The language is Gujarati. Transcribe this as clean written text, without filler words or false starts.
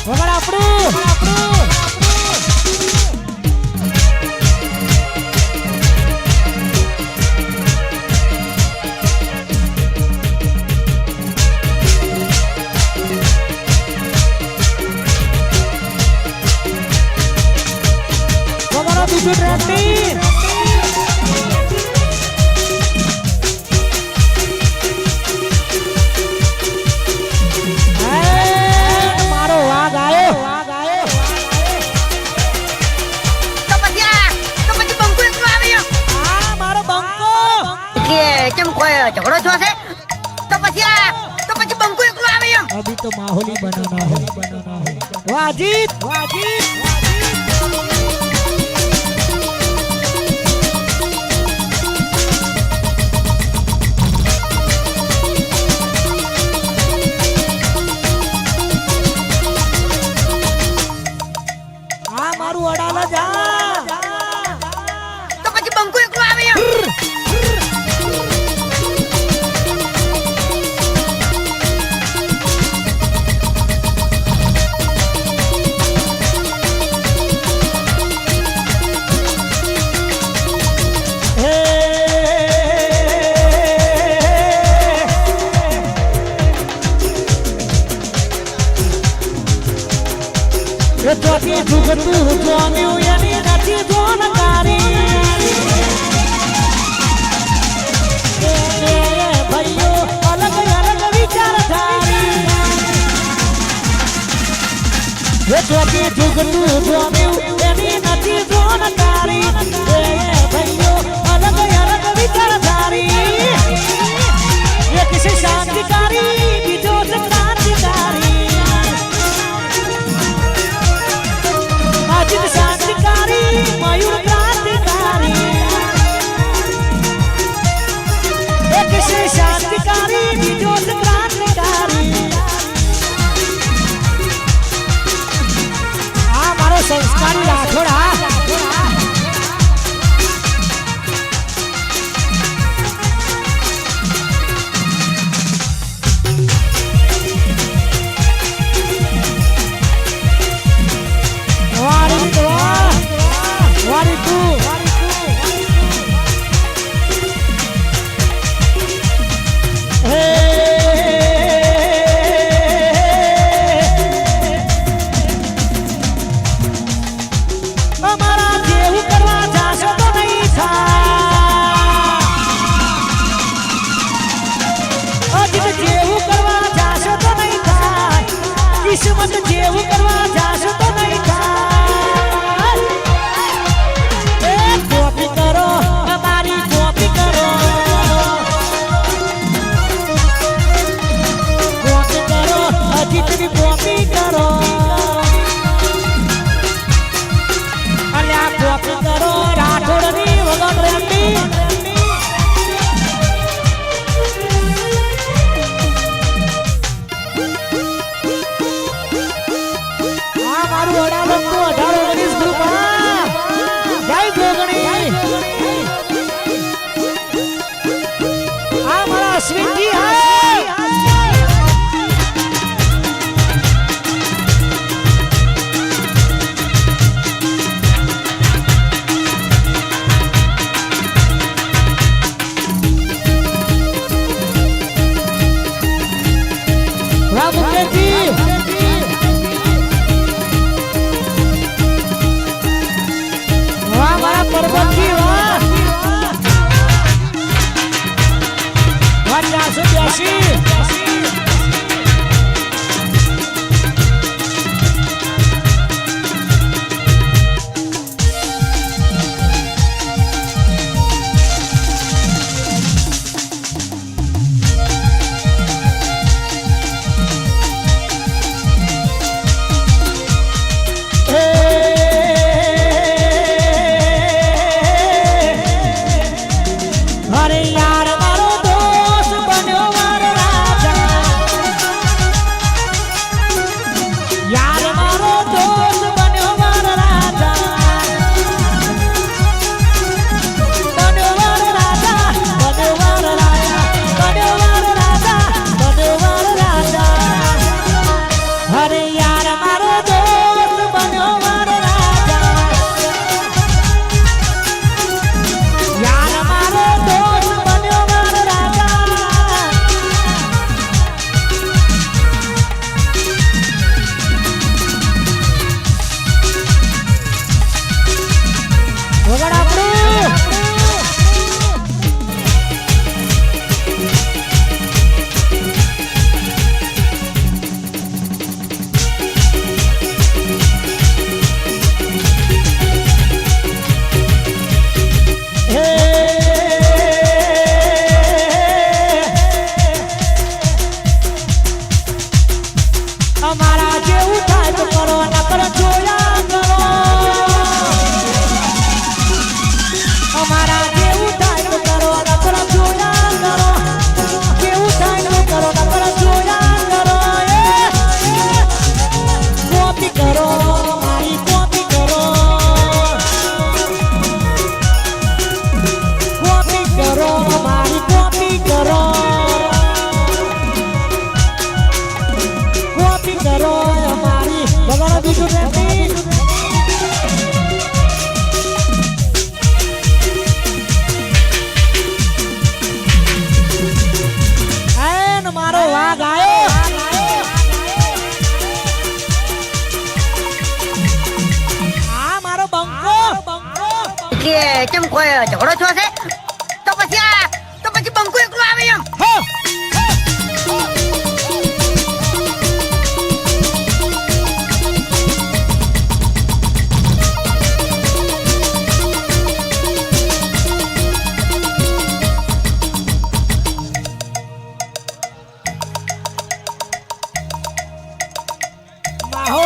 વગર આપણું બીજું ટ્રેક્ટર મારો વાઘ આવ્યો તો પછી બંકુ એકલો આવ્યો. આ મારો બંકો કેમ કોઈ ઝઘડો થયો છે? તો પછી બંકુ એકલો આવ્યો. અભી તો માહોલ ही बनाना है વાજીત મારું અડાલા જા તો પછી બંકુ એકલો આવ્યો. ચોકી જુગતું જોમ્યું એની નથી જોનકારી ભાઈઓ અલગ અલગ વિચાર ધારી ચોકી જુગતું જોમ્યું એની નથી જોનકારી ભાઈઓ અલગ અલગ વિચાર ધારી એક છે શાંતિકારી બીજો છે ક્રાંતિકારી અજીત શાંતિકારી મયુર ક્રાંતિકારી એક છે શાંતિકારી બીજો છે ક્રાંતિકારી આ મારો સંસ્કારી રાઠોડ કિસ્મત જેવું કરવા જાશો તો નહીં થાય એ કોપી કરો અમારી કોપી કરો અજીતની કોપી કરો અલ્યા કોપી કરો રાઠોડની વગર રેમની સ્વીટી અમારા જેવું થાય તો કરો નકર જોયા કરો અમારા જેવું થાય તો કરો નકર જોયા કરો કેવું થાય તો કરો નકર જોયા કરો કોપી કરો મારી કોપી કરો કોપી કરો મારી કોપી કરો કોપી કરો અમારી બગાડો બીજું નથી એન મારો વાઘ આયો આ મારો બંકો કે કેમ કોઈ ઝઘડો છો છે તો પછી બંકુ એકલો આવે એમ હો માહો